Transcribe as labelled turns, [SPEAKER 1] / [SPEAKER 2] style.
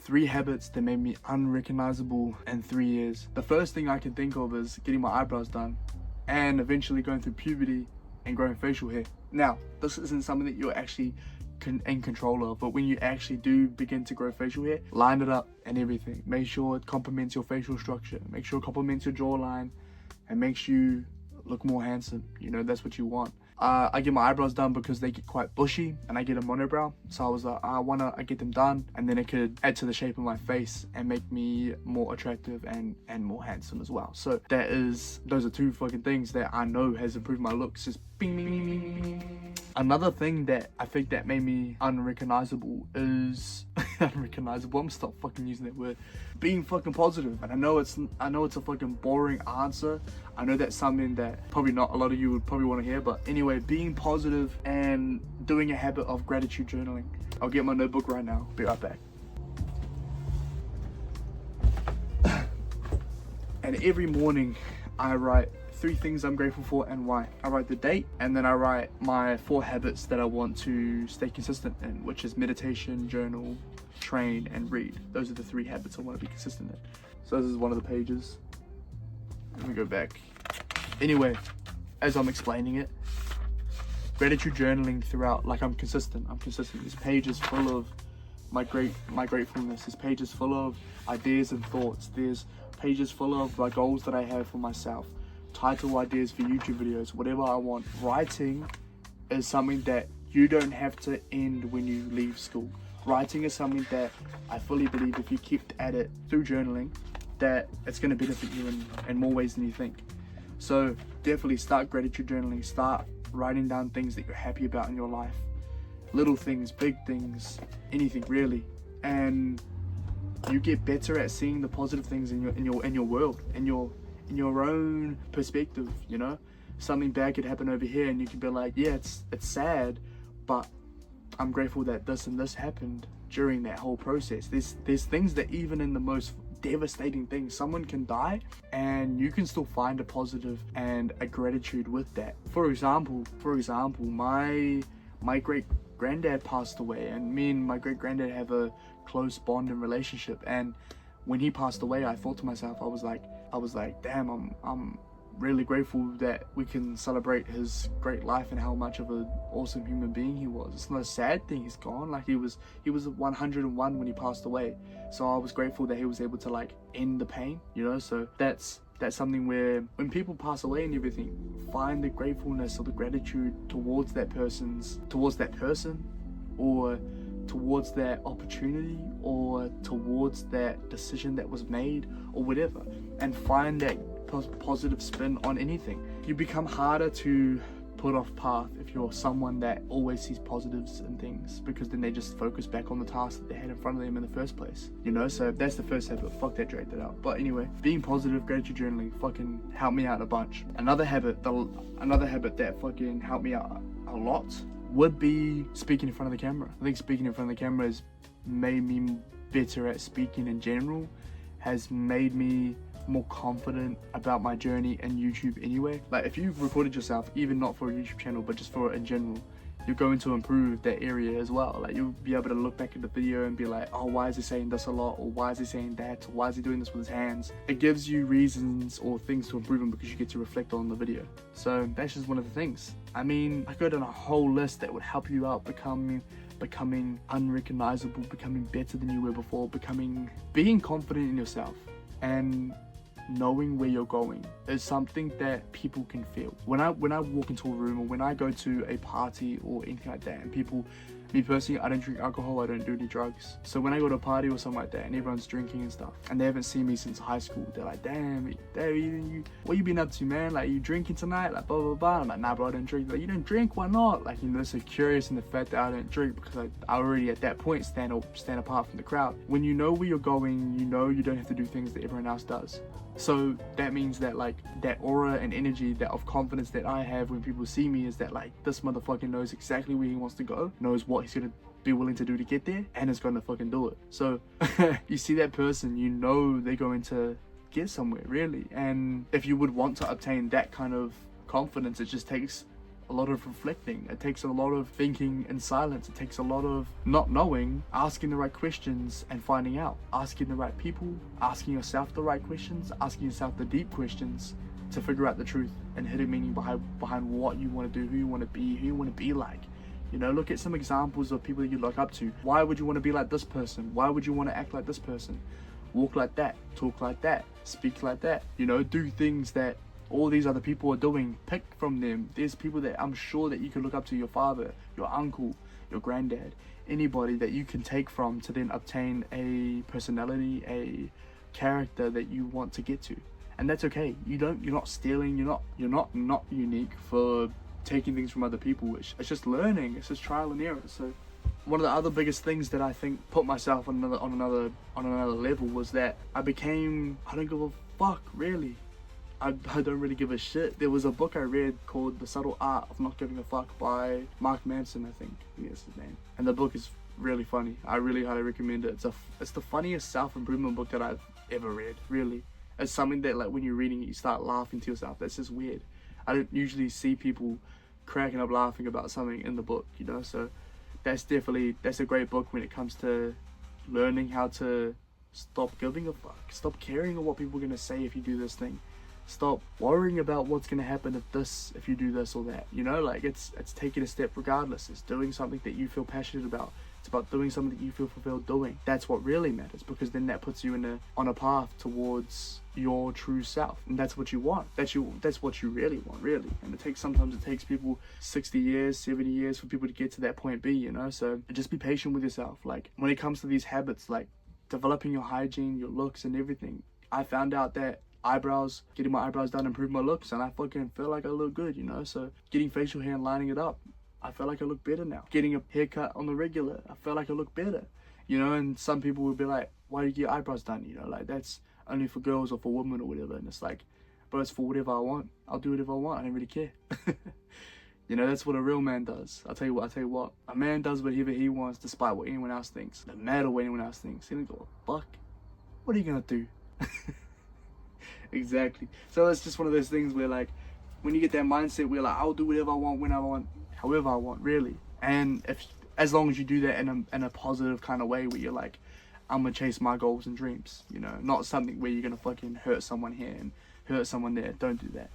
[SPEAKER 1] 3 habits that made me unrecognizable in 3 years. The first thing I can think of is getting my eyebrows done and eventually going through puberty and growing facial hair. Now, this isn't something that you're actually in control of, but when you actually do begin to grow facial hair, line it up and everything. Make sure it complements your facial structure, make sure it complements your jawline, and makes you look more handsome. You know, that's what you want. I get my eyebrows done because they get quite bushy and I get a monobrow, so I was like, I get them done, and then it could add to the shape of my face and make me more attractive and more handsome as well. So those are 2 fucking things that I know has improved my looks. Just bing, bing, bing, bing, bing. Another thing that I think that made me unrecognizable is unrecognizable. I'm gonna stop fucking using that word. Being fucking positive. And I know it's a fucking boring answer. I know that's something that probably not a lot of you would probably want to hear, but anyway, being positive and doing a habit of gratitude journaling. I'll get my notebook right now. Be right back. And every morning I write 3 things I'm grateful for and why. I write the date, and then I write my 4 habits that I want to stay consistent in, which is meditation, journal, train, and read. Those are the 3 habits I want to be consistent in. So this is one of the pages. Let me go back. Anyway, as I'm explaining it, gratitude journaling throughout, like I'm consistent. This page is full of my gratefulness. This page is full of ideas and thoughts. There's pages full of my goals that I have for myself, title ideas for YouTube videos, whatever I want. Writing is something that you don't have to end when you leave school. Writing is something that I fully believe if you keep at it through journaling, that it's going to benefit you in more ways than you think. So definitely start gratitude journaling. Start writing down things that you're happy about in your life. Little things, big things, anything really. And you get better at seeing the positive things in your world, in your own perspective, you know? Something bad could happen over here and you can be like, yeah, it's sad, but I'm grateful that this and this happened during that whole process. There's things that even in the most devastating things, someone can die and you can still find a positive and a gratitude with that. For example, my great granddad passed away, and me and my great granddad have a close bond and relationship, and when he passed away, I thought to myself, I was like, damn, I'm really grateful that we can celebrate his great life and how much of an awesome human being he was. It's not a sad thing he's gone. Like he was 101 when he passed away, so I was grateful that he was able to like end the pain, you know. So that's something where when people pass away and everything, find the gratefulness or the gratitude towards that person, or towards that opportunity, or towards that decision that was made, or whatever, and find that positive spin on anything. You become harder to put off path if you're someone that always sees positives in things, because then they just focus back on the task that they had in front of them in the first place, you know. So that's the first habit. Fuck that, dragged it out. But anyway, being positive, gratitude journaling fucking helped me out a bunch. Another habit that fucking helped me out a lot would be speaking in front of the camera. I think speaking in front of the camera has made me better at speaking in general, has made me more confident about my journey and YouTube anyway. Like if you've recorded yourself, even not for a YouTube channel but just for in general, you're going to improve that area as well. Like you'll be able to look back at the video and be like, oh, why is he saying this a lot, or why is he saying that, or why is he doing this with his hands? It gives you reasons or things to improve on because you get to reflect on the video. So that's just one of the things. I mean, I go down a whole list that would help you out becoming unrecognizable, becoming better than you were before, being confident in yourself, and knowing where you're going is something that people can feel. When I walk into a room, or when I go to a party or anything like that, and me personally, I don't drink alcohol, I don't do any drugs. So when I go to a party or something like that and everyone's drinking and stuff, and they haven't seen me since high school, they're like, damn, what you been up to, man? Like, you drinking tonight? Like, blah, blah, blah. I'm like, nah, bro, I don't drink. Like, you don't drink? Why not? Like, you know, they're so curious in the fact that I don't drink, because I already at that point stand apart from the crowd. When you know where you're going, you know you don't have to do things that everyone else does. So that means that like that aura and energy that of confidence that I have when people see me is that like, this motherfucker knows exactly where he wants to go, knows what he's gonna be willing to do to get there, and is gonna fucking do it. So you see that person, you know they're going to get somewhere really. And if you would want to obtain that kind of confidence, it just takes a lot of reflecting. It takes a lot of thinking in silence. It takes a lot of not knowing, asking the right questions and finding out. Asking the right people, asking yourself the right questions, asking yourself the deep questions to figure out the truth and hidden meaning behind what you want to do, who you want to be like. You know, look at some examples of people that you look up to. Why would you want to be like this person? Why would you want to act like this person? Walk like that, talk like that, speak like that. You know, do things that all these other people are doing. Pick from them. There's people that I'm sure that you can look up to, your father, your uncle, your granddad, anybody that you can take from to then obtain a personality, a character that you want to get to. And that's okay. You're not stealing, you're not unique for taking things from other people. It's just learning, it's just trial and error. So one of the other biggest things that I think put myself on another level was that I don't give a fuck, really. I don't really give a shit. There was a book I read called The Subtle Art of Not Giving a Fuck by Mark Manson, I think is his name. And the book is really funny. I really highly recommend it. It's the funniest self-improvement book that I've ever read, really. It's something that, like, when you're reading it, you start laughing to yourself. That's just weird. I don't usually see people cracking up laughing about something in the book, you know, so that's a great book when it comes to learning how to stop giving a fuck, stop caring what people are going to say if you do this thing, stop worrying about what's going to happen if you do this or that, you know, like it's taking a step regardless. It's doing something that you feel passionate about. It's about doing something that you feel fulfilled doing. That's what really matters, because then that puts you on a path towards your true self, and that's what you want. That's what you really want, really. And sometimes it takes people 60 years, 70 years for people to get to that point B, you know. So just be patient with yourself. Like, when it comes to these habits, like developing your hygiene, your looks and everything, I found out that getting my eyebrows done improved my looks, and I fucking feel like I look good, you know. So getting facial hair and lining it up, I feel like I look better now. Getting a haircut on the regular, I feel like I look better, you know. And some people would be like, why do you get your eyebrows done, you know, like that's only for girls or for women or whatever. And it's like, bro, it's for whatever I want. I'll do whatever I want. I don't really care. You know, that's what a real man does. I'll tell you what, a man does whatever he wants despite what anyone else thinks. No matter what anyone else thinks. He doesn't go, fuck, what are you gonna do? Exactly. So it's just one of those things where, like, when you get that mindset where, like, I'll do whatever I want, when I want, however I want, really. And as long as you do that in a positive kind of way, where you're like, I'm gonna chase my goals and dreams, you know, not something where you're gonna fucking hurt someone here and hurt someone there. Don't do that.